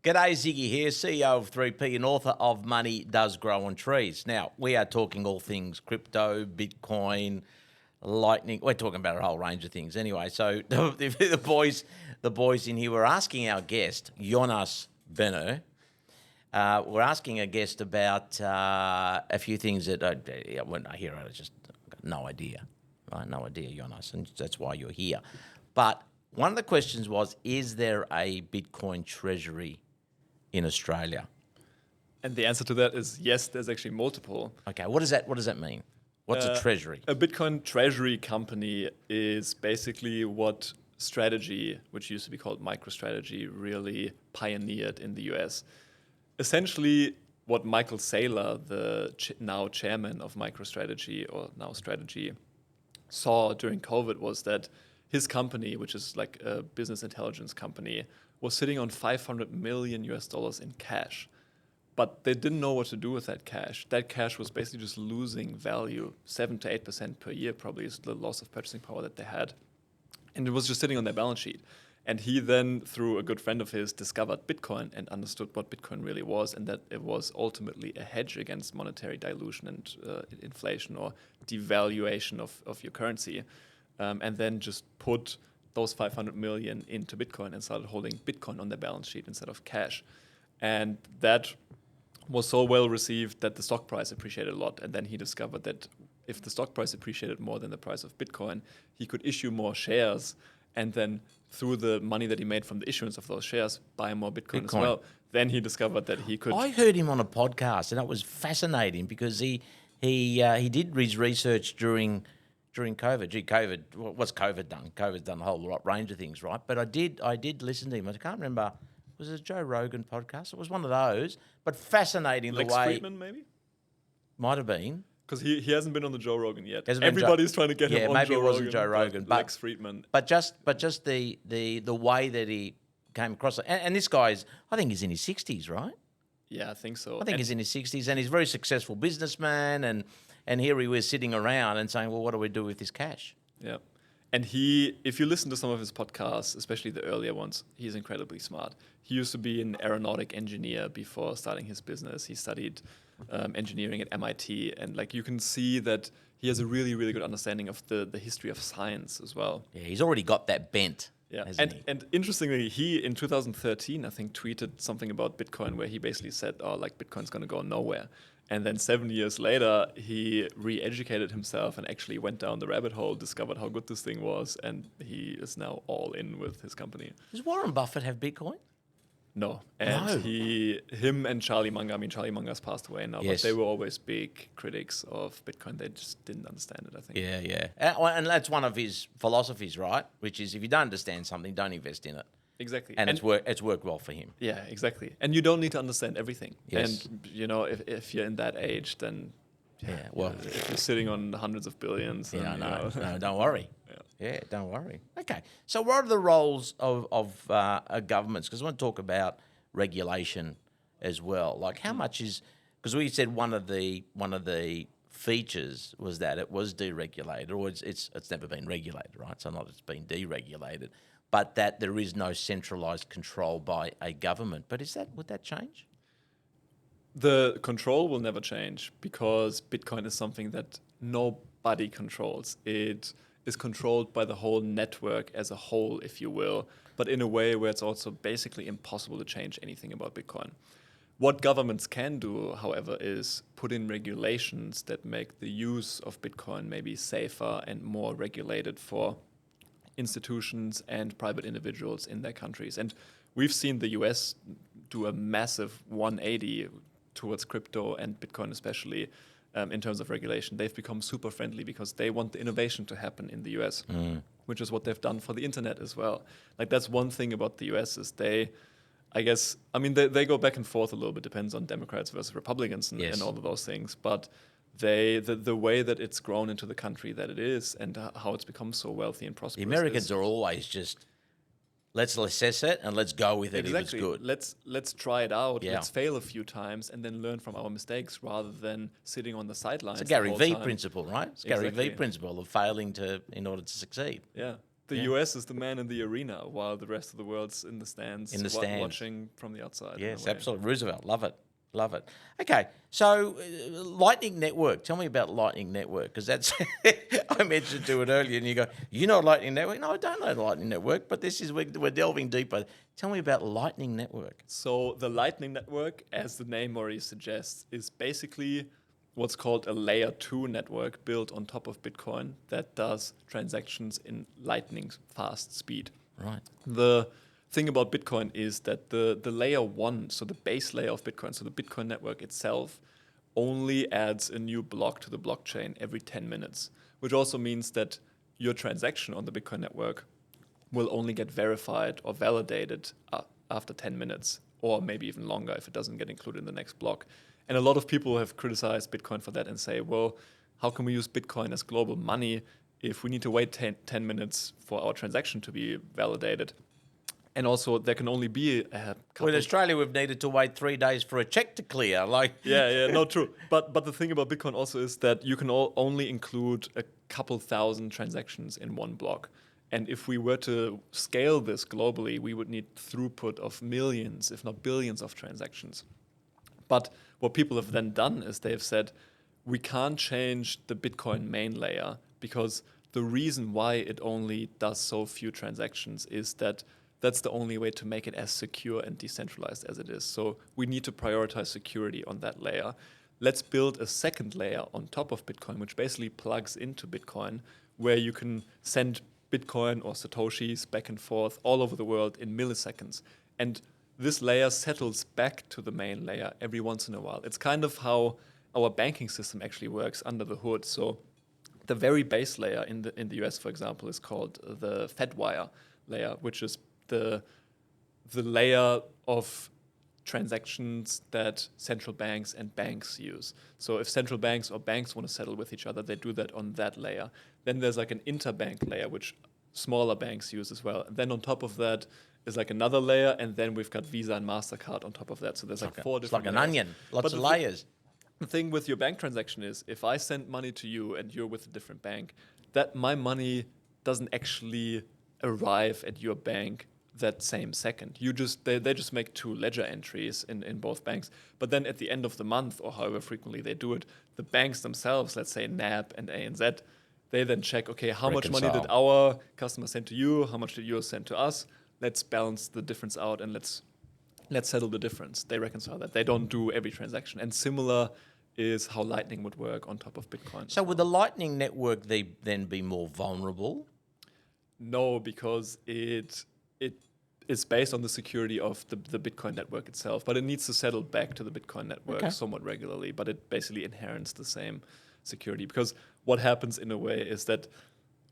G'day, Ziggy here, CEO of 3P and author of Money Does Grow on Trees. Now, we are talking all things crypto, Bitcoin, Lightning. We're talking about a whole range of things anyway. So the boys in here were asking our guest, Jonas Bonner, we're asking a guest about a few things that when I hear it, I just got no idea. Right? No idea, Jonas, and that's why you're here. But one of the questions was, is there a Bitcoin treasury in Australia? And the answer to that is yes, there's actually multiple. Okay, what does that mean? What's a treasury? A Bitcoin treasury company is basically what Strategy, which used to be called MicroStrategy, really pioneered in the US. Essentially, what Michael Saylor, the now chairman of MicroStrategy, or now Strategy, saw during COVID was that his company, which is like a business intelligence company, was sitting on $500 million in cash. But they didn't know what to do with that cash. That cash was basically just losing value, 7 to 8% per year probably is the loss of purchasing power that they had. And it was just sitting on their balance sheet. And he then, through a good friend of his, discovered Bitcoin and understood what Bitcoin really was, and that it was ultimately a hedge against monetary dilution and inflation or devaluation of your currency. And then just put those 500 million into Bitcoin and started holding Bitcoin on their balance sheet instead of cash. And that was so well received that the stock price appreciated a lot. And then he discovered that if the stock price appreciated more than the price of Bitcoin, he could issue more shares and then through the money that he made from the issuance of those shares, buy more Bitcoin as well. Then he discovered that he could... I heard him on a podcast and it was fascinating because he did his research during COVID. Gee, what's COVID done? COVID's done a whole range of things, right? But I did listen to him. I can't remember... Was it a Joe Rogan podcast? It was one of those, but fascinating Lex the way... Friedman, maybe? Might have been. Because he hasn't been on the Joe Rogan yet. Everybody's trying to get him on maybe Joe it wasn't Rogan. Joe Rogan. But Lex Friedman. But just the way that he came across it. And this guy's, I think he's in his 60s, right? Yeah, I think so. I think he's in his 60s and he's a very successful businessman. And here he was sitting around and saying, well, what do we do with this cash? Yeah. And if you listen to some of his podcasts, especially the earlier ones, he's incredibly smart. He used to be an aeronautic engineer before starting his business. He studied engineering at MIT. And like you can see that he has a really, really good understanding of the history of science as well. Yeah, he's already got that bent. Yeah, and interestingly, he in 2013, I think, tweeted something about Bitcoin where he basically said, oh, like Bitcoin's going to go nowhere. And then 7 years later, he re-educated himself and actually went down the rabbit hole, discovered how good this thing was, and he is now all in with his company. Does Warren Buffett have Bitcoin? No. And him and Charlie Munger, I mean, Charlie Munger's passed away now, but they were always big critics of Bitcoin. They just didn't understand it, I think. Yeah. And that's one of his philosophies, right? Which is if you don't understand something, don't invest in it. Exactly. And it's worked well for him. Yeah, exactly. And you don't need to understand everything. Yes. And, you know, if you're in that age, then... Yeah, well... If you're sitting on hundreds of billions... Yeah, no, don't worry. Yeah, don't worry. Okay. So what are the roles of governments? Because I want to talk about regulation as well. Like how much is... Because we said one of the features was that it was deregulated, or it's never been regulated, right? So not it's been deregulated, but that there is no centralised control by a government. But would that change? The control will never change because Bitcoin is something that nobody controls. It is controlled by the whole network as a whole, if you will, but in a way where it's also basically impossible to change anything about Bitcoin. What governments can do, however, is put in regulations that make the use of Bitcoin maybe safer and more regulated for institutions and private individuals in their countries. And we've seen the US do a massive 180 towards crypto and Bitcoin especially in terms of regulation. They've become super friendly because they want the innovation to happen in the US, which is what they've done for the internet as well. Like that's one thing about the US is they go back and forth a little bit, depends on Democrats versus Republicans and all of those things. But the way that it's grown into the country that it is and how it's become so wealthy and prosperous. The Americans are always just, let's assess it and let's go with it if it's good. Let's try it out. Yeah. Let's fail a few times and then learn from our mistakes rather than sitting on the sidelines. It's a Gary Vee principle, right? It's Gary Vee principle of failing in order to succeed. Yeah. The Yeah. US is the man in the arena, while the rest of the world's in the stands, In the stands. watching from the outside. in a Yes, way. absolutely. Roosevelt, love it. Love it. Okay, so Lightning Network. Tell me about Lightning Network, because that's I mentioned to it earlier, and you go, "You know Lightning Network?" No, I don't know Lightning Network, but this is we're delving deeper. Tell me about Lightning Network. So the Lightning Network, as the name already suggests, is basically what's called a layer 2 network built on top of Bitcoin that does transactions in lightning fast speed. Right. The thing about Bitcoin is that the layer 1, so the base layer of Bitcoin, so the Bitcoin network itself, only adds a new block to the blockchain every 10 minutes, which also means that your transaction on the Bitcoin network will only get verified or validated after 10 minutes, or maybe even longer if it doesn't get included in the next block. And a lot of people have criticized Bitcoin for that and say, well, how can we use Bitcoin as global money if we need to wait 10 minutes for our transaction to be validated? And also, there can only be a Well, couple. in Australia, we've needed to wait 3 days for a check to clear. Yeah, no, true. But the thing about Bitcoin also is that you can only include a couple thousand transactions in one block. And if we were to scale this globally, we would need throughput of millions, if not billions, of transactions. But what people have then done is they've said, we can't change the Bitcoin main layer, because the reason why it only does so few transactions is that that's the only way to make it as secure and decentralized as it is. So we need to prioritize security on that layer. Let's build a second layer on top of Bitcoin, which basically plugs into Bitcoin, where you can send Bitcoin or Satoshis back and forth all over the world in milliseconds. And this layer settles back to the main layer every once in a while. It's kind of how our banking system actually works under the hood. So the very base layer in the US, for example, is called the Fedwire layer, which is the layer of transactions that central banks and banks use. So if central banks or banks want to settle with each other, they do that on that layer. Then there's like an interbank layer, which smaller banks use as well. And then on top of that is like another layer, and then we've got Visa and MasterCard on top of that. So there's like four It's different like an layers. onion, lots But of the thi- layers. The thing with your bank transaction is, if I send money to you and you're with a different bank, that my money doesn't actually arrive at your bank that same second. They just make two ledger entries in both banks. But then at the end of the month, or however frequently they do it, the banks themselves, let's say NAB and ANZ, they then check, okay, how much money did Reconcile. our customer send to you? How much did yours send to us? Let's balance the difference out, and let's settle the difference. They reconcile that. They don't do every transaction. And similar is how Lightning would work on top of Bitcoin. So would the Lightning Network then be more vulnerable? No, because it is based on the security of the Bitcoin network itself, but it needs to settle back to the Bitcoin network Okay. somewhat regularly, but it basically inherits the same security. Because what happens in a way is that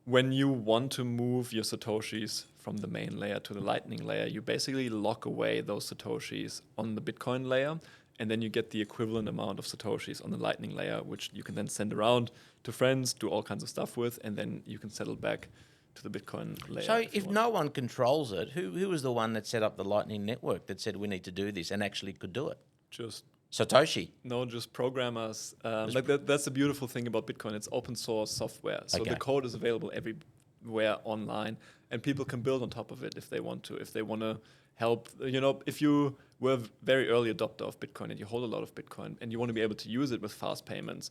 when you want to move your Satoshis from the main layer to the Lightning layer, you basically lock away those Satoshis on the Bitcoin layer, and then you get the equivalent amount of Satoshis on the Lightning layer, which you can then send around to friends, do all kinds of stuff with, and then you can settle back to the Bitcoin layer. So you if want. no one controls it, who was the one that set up the Lightning Network that said we need to do this and actually could do it? Just Satoshi. programmers. That's the beautiful thing about Bitcoin. It's open source software, so Okay. the code is available everywhere online, and people can build on top of it if they want to. If they want to help, if you were a very early adopter of Bitcoin and you hold a lot of Bitcoin and you want to be able to use it with fast payments,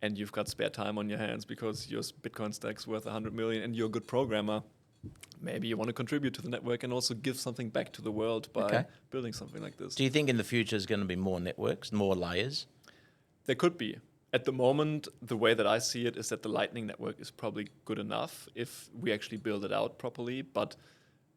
and you've got spare time on your hands because your Bitcoin stack's worth 100 million and you're a good programmer, maybe you want to contribute to the network and also give something back to the world by Okay. building something like this. Do you think in the future there's going to be more networks, more layers? There could be. At the moment, the way that I see it is that the Lightning Network is probably good enough if we actually build it out properly, but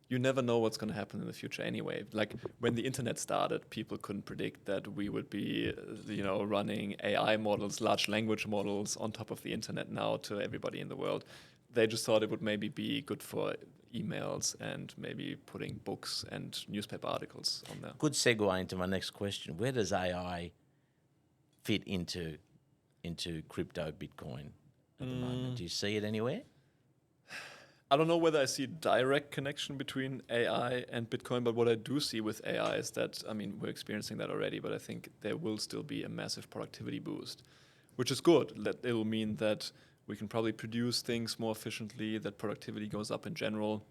you never know what's going to happen in the future anyway. Like when the internet started, people couldn't predict that we would be, running AI models, large language models on top of the internet now to everybody in the world. They just thought it would maybe be good for emails and maybe putting books and newspaper articles on there. Good segue into my next question. Where does AI fit into crypto Bitcoin at the moment? Do you see it anywhere? I don't know whether I see a direct connection between AI and Bitcoin, but what I do see with AI is that, we're experiencing that already, but I think there will still be a massive productivity boost, which is good. That it will mean that We can probably produce things more efficiently, that productivity goes up in general.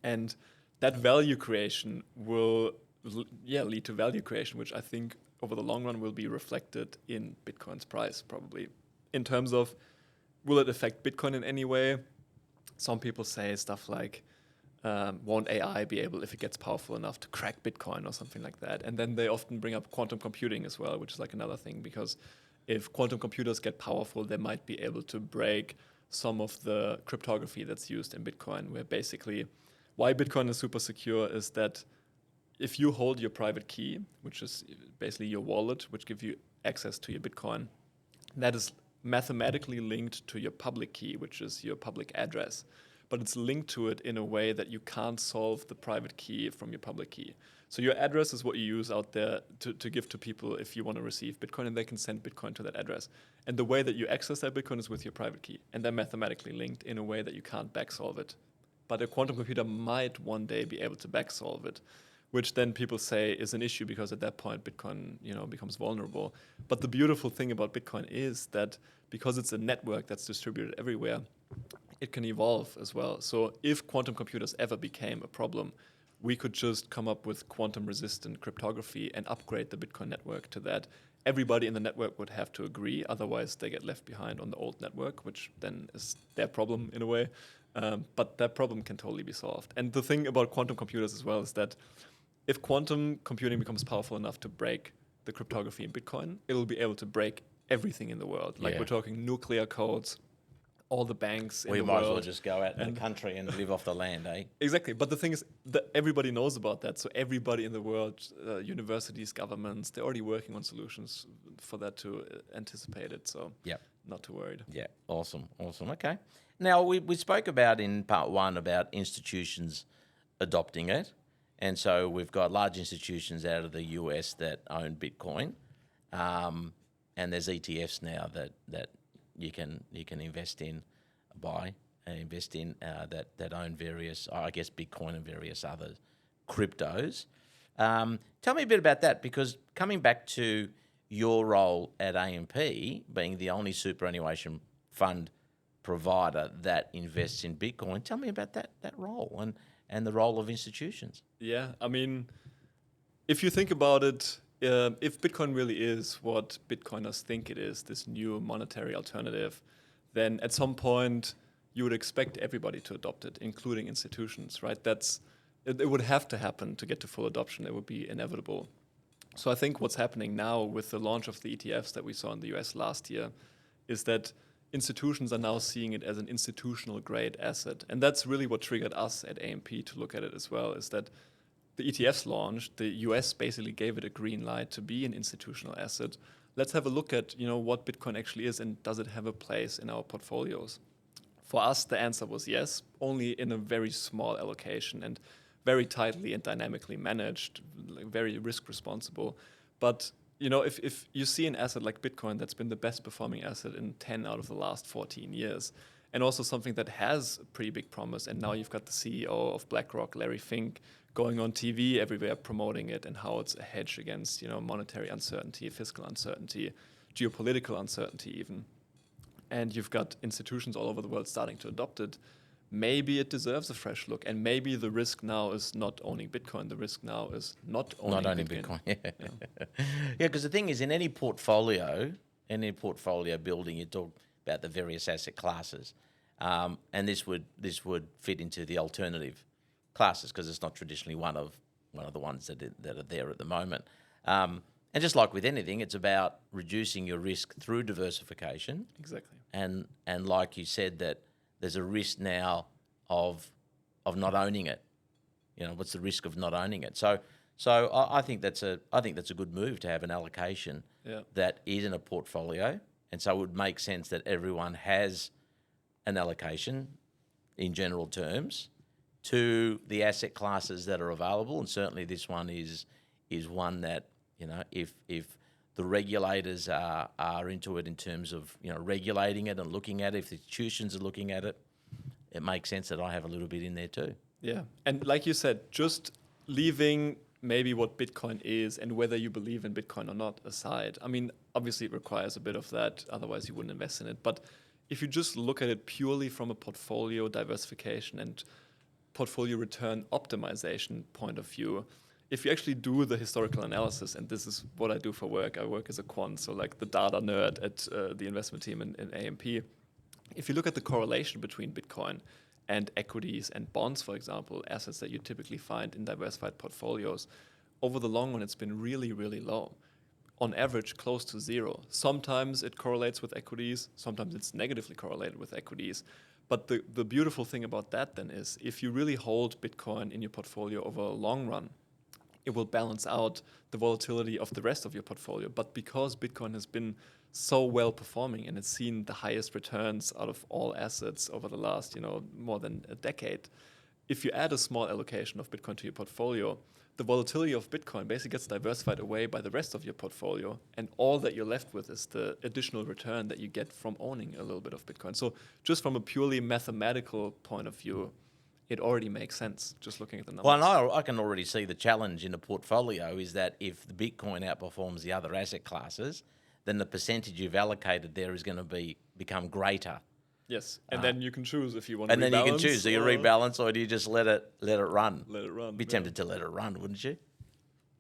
And that value creation will lead to value creation, which I think over the long run will be reflected in Bitcoin's price, probably. In terms of, will it affect Bitcoin in any way? Some people say stuff like, won't AI be able, if it gets powerful enough, to crack Bitcoin or something like that? And then they often bring up quantum computing as well, which is like another thing, because if quantum computers get powerful, they might be able to break some of the cryptography that's used in Bitcoin, where basically why Bitcoin is super secure is that if you hold your private key, which is basically your wallet, which gives you access to your Bitcoin, that is mathematically linked to your public key, which is your public address. But it's linked to it in a way that you can't solve the private key from your public key. So your address is what you use out there to give to people if you want to receive Bitcoin, and they can send Bitcoin to that address. And the way that you access that Bitcoin is with your private key. And they're mathematically linked in a way that you can't backsolve it. But a quantum computer might one day be able to backsolve it, which then people say is an issue because at that point Bitcoin, becomes vulnerable. But the beautiful thing about Bitcoin is that because it's a network that's distributed everywhere, it can evolve as well. So if quantum computers ever became a problem, we could just come up with quantum-resistant cryptography and upgrade the Bitcoin network to that. Everybody in the network would have to agree, otherwise they get left behind on the old network, which then is their problem in a way. But that problem can totally be solved. And the thing about quantum computers as well is that if quantum computing becomes powerful enough to break the cryptography in Bitcoin, it'll be able to break everything in the world. Like we're talking nuclear codes, all the banks in the world. We might as well just go out in the country and live off the land, eh? Exactly. But the thing is that everybody knows about that. So everybody in the world, universities, governments, they're already working on solutions for that to anticipate it. So not too worried. Yeah, awesome. Okay. Now, we spoke about in part one about institutions adopting it. And so we've got large institutions out of the US that own Bitcoin. And there's ETFs now that you can invest in, that own various, I guess, Bitcoin and various other cryptos. Tell me a bit about that, because coming back to your role at AMP, being the only superannuation fund provider that invests in Bitcoin, tell me about that role and the role of institutions. Yeah, I mean, if you think about it, if Bitcoin really is what Bitcoiners think it is, this new monetary alternative, then at some point you would expect everybody to adopt it, including institutions, right? It would have to happen to get to full adoption. It would be inevitable. So I think what's happening now with the launch of the ETFs that we saw in the US last year is that institutions are now seeing it as an institutional grade asset. And that's really what triggered us at AMP to look at it as well, is that the ETFs launched, the US basically gave it a green light to be an institutional asset. Let's have a look at what Bitcoin actually is, and does it have a place in our portfolios? For us, the answer was yes, only in a very small allocation and very tightly and dynamically managed, very risk responsible. But if you see an asset like Bitcoin that's been the best performing asset in 10 out of the last 14 years, and also something that has pretty big promise, and now you've got the CEO of BlackRock, Larry Fink, going on TV everywhere promoting it and how it's a hedge against monetary uncertainty, fiscal uncertainty, geopolitical uncertainty even. And you've got institutions all over the world starting to adopt it. Maybe it deserves a fresh look, and maybe the risk now is not owning Bitcoin. The risk now is not owning Bitcoin. Yeah, because the thing is, in any portfolio building, you talk about the various asset classes, and this would fit into the alternative classes because it's not traditionally one of the ones that are there at the moment. And just like with anything, it's about reducing your risk through diversification. Exactly. And like you said, that there's a risk now of not owning it. What's the risk of not owning it? So I think that's a good move to have an allocation that is in a portfolio, and so it would make sense that everyone has an allocation in general terms to the asset classes that are available, and certainly this one is one that if the regulators are into it in terms of regulating it and looking at it, if the institutions are looking at it, it makes sense that I have a little bit in there too. Yeah, and like you said, just leaving maybe what Bitcoin is and whether you believe in Bitcoin or not aside. I mean, obviously it requires a bit of that, otherwise you wouldn't invest in it. But if you just look at it purely from a portfolio diversification and portfolio return optimization point of view, if you actually do the historical analysis, and this is what I do for work, I work as a quant, so like the data nerd at the investment team in AMP. If you look at the correlation between Bitcoin and equities and bonds, for example, assets that you typically find in diversified portfolios, over the long run, it's been really, really low. On average, close to zero. Sometimes it correlates with equities, sometimes it's negatively correlated with equities. But the beautiful thing about that then is if you really hold Bitcoin in your portfolio over a long run, it will balance out the volatility of the rest of your portfolio. But because Bitcoin has been so well performing and it's seen the highest returns out of all assets over the last, more than a decade, if you add a small allocation of Bitcoin to your portfolio, the volatility of Bitcoin basically gets diversified away by the rest of your portfolio, and all that you're left with is the additional return that you get from owning a little bit of Bitcoin. So just from a purely mathematical point of view, it already makes sense just looking at the numbers. Well, I can already see the challenge in a portfolio is that if the Bitcoin outperforms the other asset classes, then the percentage you've allocated there is going to become greater. Yes, and then you can choose if you want to rebalance. And then you can choose, do you rebalance or do you just let it run? Let it run. Be tempted to let it run, wouldn't you?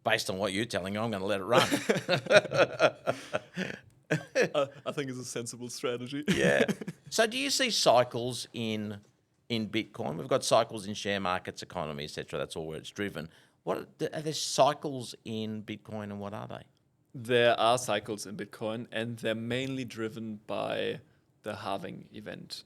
Based on what you're telling me, I'm going to let it run. I think it's a sensible strategy. Yeah. So do you see cycles in Bitcoin? We've got cycles in share markets, economy, etc. That's all where it's driven. Are there cycles in Bitcoin, and what are they? There are cycles in Bitcoin, and they're mainly driven by the halving event.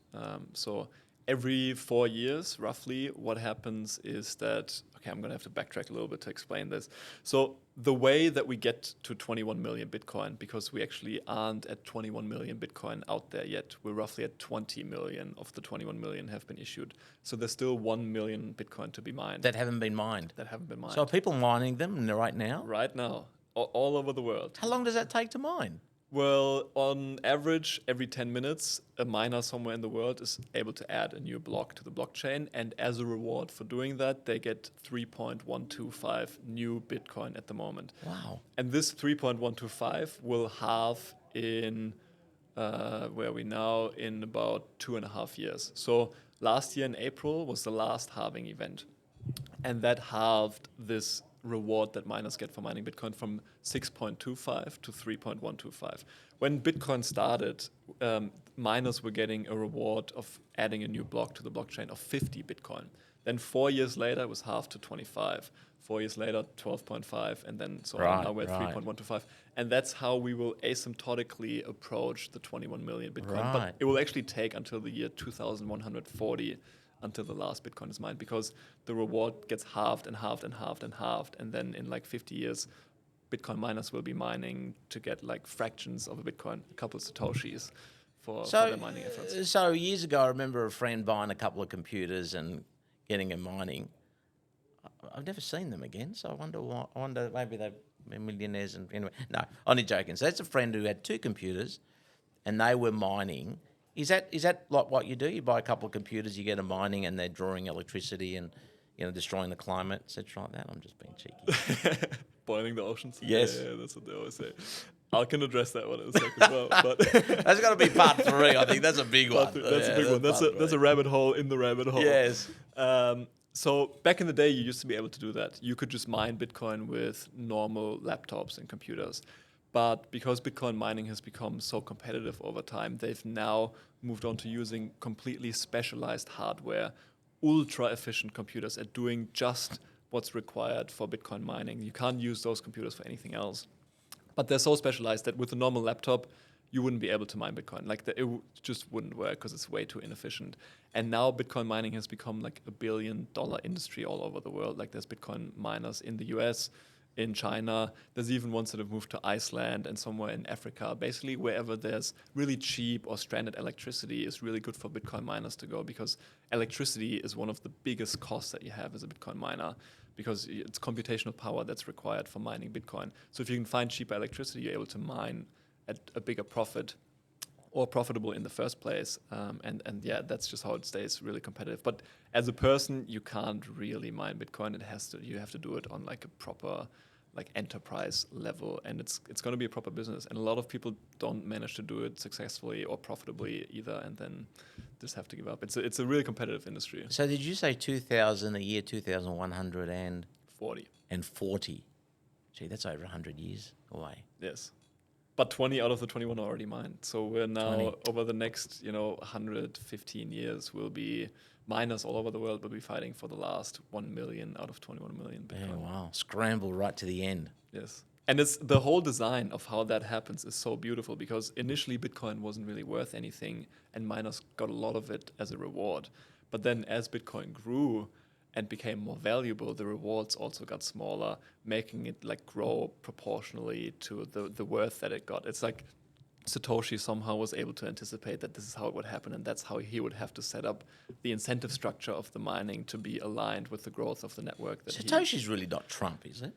So every 4 years, roughly, what happens is that, I'm going to have to backtrack a little bit to explain this. So the way that we get to 21 million Bitcoin, because we actually aren't at 21 million Bitcoin out there yet, we're roughly at 20 million of the 21 million have been issued. So there's still 1 million Bitcoin to be mined. That haven't been mined? That haven't been mined. So are people mining them right now? Right now, all over the world. How long does that take to mine? Well, on average, every 10 minutes, a miner somewhere in the world is able to add a new block to the blockchain. And as a reward for doing that, they get 3.125 new Bitcoin at the moment. Wow. And this 3.125 will halve in, where are we now, in about 2.5 years. So last year in April was the last halving event. And that halved this reward that miners get for mining Bitcoin from 6.25 to 3.125. When Bitcoin started, miners were getting a reward of adding a new block to the blockchain of 50 Bitcoin. Then 4 years later, it was halved to 25. 4 years later, 12.5, and then so on. Now we're at 3.125. And that's how we will asymptotically approach the 21 million Bitcoin. But it will actually take until the year 2140 until the last Bitcoin is mined, because the reward gets halved and halved and halved and halved. And then in like 50 years, Bitcoin miners will be mining to get like fractions of a Bitcoin, a couple of Satoshis for their mining efforts. So years ago, I remember a friend buying a couple of computers and getting them mining. I've never seen them again, so I wonder why. I wonder maybe they're millionaires. And anyway, no, only joking. So that's a friend who had 2 computers, and they were mining. Is that like what you do? You buy a couple of computers, you get them mining, and they're drawing electricity and destroying the climate, etc. like that. I'm just being cheeky. Boiling the oceans. Yes, yeah, that's what they always say. I can address that one in a second. But that's got to be part 3. I think that's a big one. That's a big one. That's a rabbit hole in the rabbit hole. Yes. So back in the day, you used to be able to do that. You could just mine Bitcoin with normal laptops and computers. But because Bitcoin mining has become so competitive over time, they've now moved on to using completely specialized hardware, ultra efficient computers at doing just what's required for Bitcoin mining. You can't use those computers for anything else. But they're so specialized that with a normal laptop, you wouldn't be able to mine Bitcoin. Just wouldn't work because it's way too inefficient. And now Bitcoin mining has become like $1 billion industry all over the world. Like there's Bitcoin miners in the US, in China. There's even ones that have moved to Iceland and somewhere in Africa. Basically, wherever there's really cheap or stranded electricity is really good for Bitcoin miners to go, because electricity is one of the biggest costs that you have as a Bitcoin miner, because it's computational power that's required for mining Bitcoin. So if you can find cheaper electricity, you're able to mine at a bigger profit, or profitable in the first place. And yeah, that's just how it stays really competitive. But as a person, you can't really mine Bitcoin. You have to do it on like a proper like enterprise level, and it's going to be a proper business. And a lot of people don't manage to do it successfully or profitably either, and then just have to give up. It's a really competitive industry. So did you say 2,000 a year, 2,140? 40. Gee, that's over 100 years away. Yes. But 20 out of the 21 are already mined. So we're now 20. over the next, 115 years, will be miners all over the world will be fighting for the last 1 million out of 21 million Bitcoin. Yeah, wow. Scramble right to the end. Yes. And it's the whole design of how that happens is so beautiful, because initially Bitcoin wasn't really worth anything and miners got a lot of it as a reward. But then as Bitcoin grew and became more valuable, the rewards also got smaller, making it like grow proportionally to the worth that it got. It's like Satoshi somehow was able to anticipate that this is how it would happen, and that's how he would have to set up the incentive structure of the mining to be aligned with the growth of the network. Satoshi's really not Trump, is it?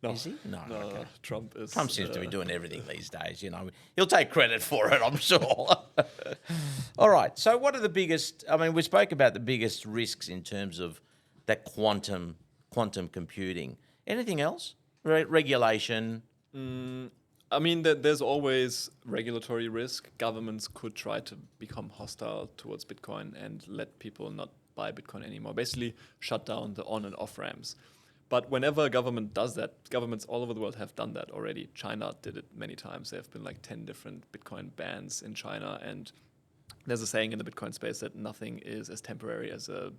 No, Is he? No, no, okay. Trump is. Trump seems to be doing everything these days, He'll take credit for it, I'm sure. All right. So what are the biggest, we spoke about the biggest risks in terms of that quantum computing. Anything else? Regulation? There's always regulatory risk. Governments could try to become hostile towards Bitcoin and let people not buy Bitcoin anymore. Basically, shut down the on and off ramps. But whenever a government does that, governments all over the world have done that already. China did it many times. There have been like 10 different Bitcoin bans in China, and there's a saying in the Bitcoin space that nothing is as temporary as a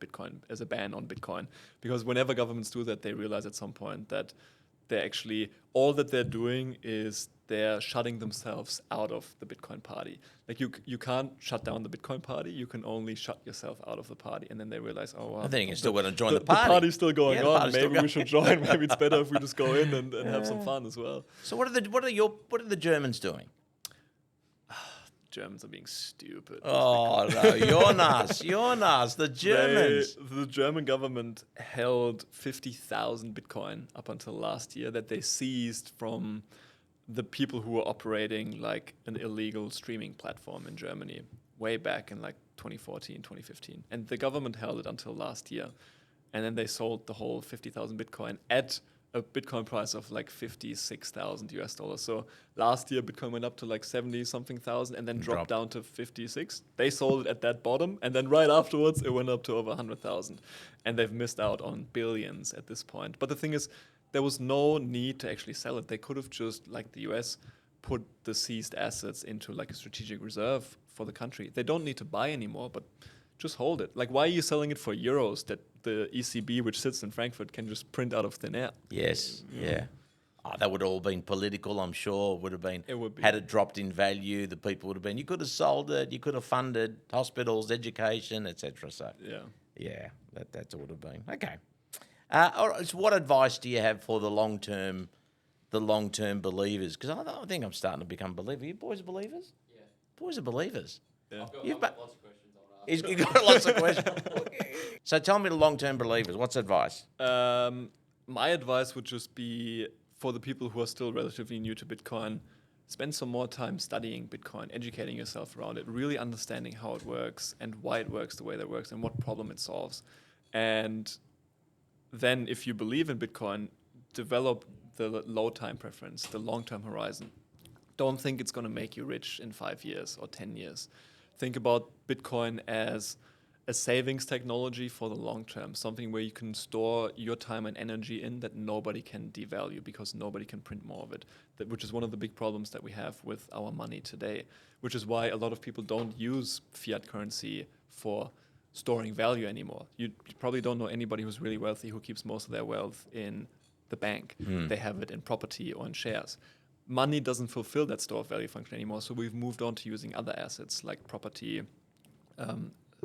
ban on Bitcoin. Because whenever governments do that, they realize at some point that they're actually, all that they're doing is they're shutting themselves out of the Bitcoin party. Like you can't shut down the Bitcoin party, you can only shut yourself out of the party. And then they realize, I think you're still going to join the party. The party's still going on. Maybe we should join. Maybe it's better if we just go in and have some fun as well. So what are the Germans doing? Germans are being stupid. Oh no, Jonas, the Germans. The German government held 50,000 Bitcoin up until last year that they seized from the people who were operating like an illegal streaming platform in Germany way back in like 2014, 2015. And the government held it until last year. And then they sold the whole 50,000 Bitcoin at a Bitcoin price of like 56,000 US dollars. So last year Bitcoin went up to like 70 something thousand and then dropped down to 56. They sold it at that bottom, and then right afterwards it went up to over 100,000. And they've missed out on billions at this point. But the thing is, there was no need to actually sell it. They could have just, like the US, put the seized assets into like a strategic reserve for the country. They don't need to buy anymore, but just hold it. Like, why are you selling it for euros that the ECB, which sits in Frankfurt, can just print out of thin air? Yes, yeah. Oh, that would have all been political, I'm sure. Would have been. It would be. Had it dropped in value, the people would have been. You could have sold it. You could have funded hospitals, education, etc. So yeah, that would have been okay. All right, so what advice do you have for the long term believers? Because I think I'm starting to become a believer. You boys are believers? Yeah. Boys are believers. Yeah. I've got lots of questions. He's got lots of questions. So tell me the long-term believers. What's advice? My advice would just be for the people who are still relatively new to Bitcoin, spend some more time studying Bitcoin, educating yourself around it, really understanding how it works and why it works the way that it works and what problem it solves. And then if you believe in Bitcoin, develop the low time preference, the long-term horizon. Don't think it's going to make you rich in 5 years or 10 years. Think about Bitcoin as a savings technology for the long term, something where you can store your time and energy in that nobody can devalue because nobody can print more of it, which is one of the big problems that we have with our money today, which is why a lot of people don't use fiat currency for storing value anymore. You probably don't know anybody who's really wealthy who keeps most of their wealth in the bank. They have it in property or in shares. Money doesn't fulfill that store of value function anymore, so we've moved on to using other assets like property,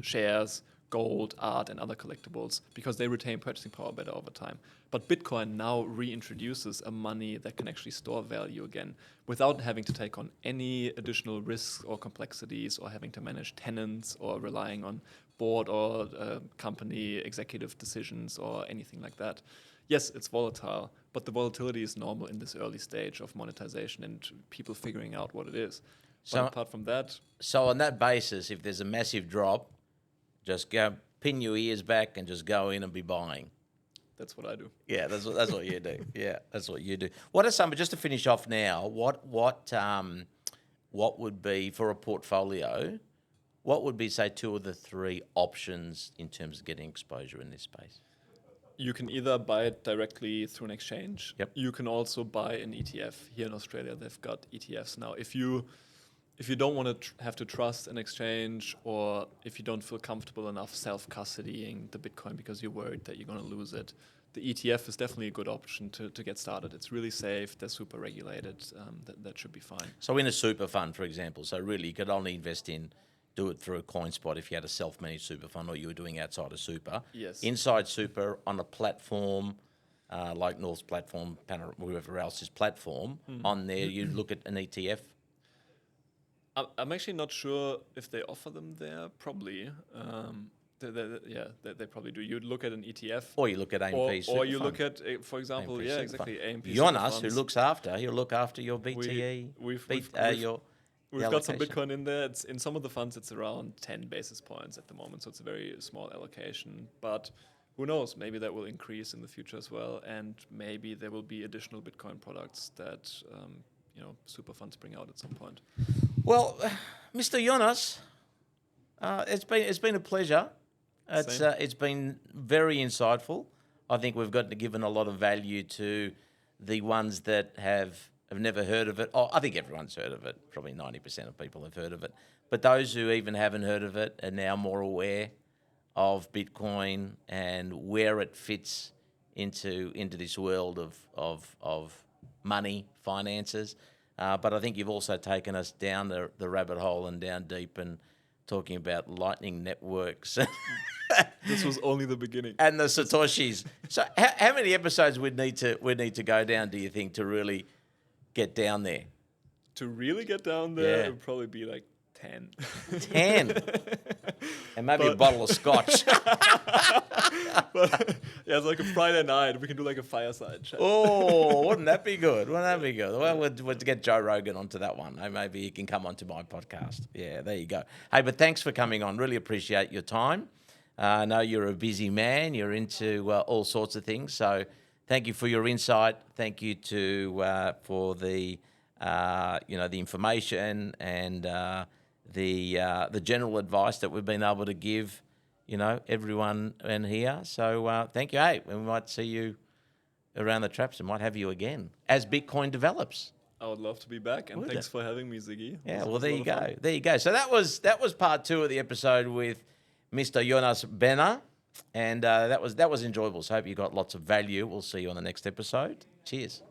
shares, gold, art, and other collectibles because they retain purchasing power better over time. But Bitcoin now reintroduces a money that can actually store value again without having to take on any additional risks or complexities or having to manage tenants or relying on board or company executive decisions or anything like that. Yes, it's volatile, but the volatility is normal in this early stage of monetization and people figuring out what it is. But apart from that... So on that basis, if there's a massive drop, just go pin your ears back and just go in and be buying. That's what I do. Yeah, that's what you do. Yeah, that's what you do. What are some, just to finish off now, what would be for a portfolio, what would be, say, 2 of the 3 options in terms of getting exposure in this space? You can either buy it directly through an exchange. Yep. You can also buy an ETF. Here in Australia, they've got ETFs now. If you don't want to have to trust an exchange, or if you don't feel comfortable enough self-custodying the Bitcoin because you're worried that you're going to lose it, the ETF is definitely a good option to get started. It's really safe. They're super regulated. That should be fine. So in a super fund, for example, so really you could only do it through a CoinSpot if you had a self-managed super fund or you were doing outside of super. Yes. Inside super on a platform like North's platform, whoever else's platform, on there you look at an ETF. I'm actually not sure if they offer them there. Probably. They probably do. You'd look at an ETF. Or you look at AMP super or you fund. look at, for example, AMP yeah, super exactly, fund. AMP Jonas, super he'll funds. look after your BTE. We've got some Bitcoin in there. In some of the funds, it's around 10 basis points at the moment, so it's a very small allocation. But who knows? Maybe that will increase in the future as well, and maybe there will be additional Bitcoin products that super funds bring out at some point. Well, Mr. Jonas, it's been a pleasure. It's been very insightful. I think we've given a lot of value to the ones that have never heard of it. Oh, I think everyone's heard of it. Probably 90% of people have heard of it. But those who even haven't heard of it are now more aware of Bitcoin and where it fits into this world of money, finances. But I think you've also taken us down the rabbit hole and down deep and talking about lightning networks. This was only the beginning. And the Satoshis. So how many episodes we'd need to go down, do you think, to really get down there? To really get down there, Yeah. it would probably be like 10. 10. And maybe a bottle of scotch. But yeah, it's like a Friday night. We can do like a fireside chat. Oh, wouldn't that be good? Wouldn't that be good? Well, we'll get Joe Rogan onto that one. Maybe he can come onto my podcast. Yeah, there you go. Hey, but thanks for coming on. Really appreciate your time. I know you're a busy man. You're into all sorts of things. So thank you for your insight. Thank you for the the information and the general advice that we've been able to give everyone in here. So thank you. Hey, we might see you around the traps and might have you again as Bitcoin develops. I would love to be back, and thanks for having me, Ziggy. Yeah, well, there you go. There you go. So that was part 2 of the episode with Mr. Jonas Bonner, and that was enjoyable. So I hope you got lots of value. We'll see you on the next episode. Cheers.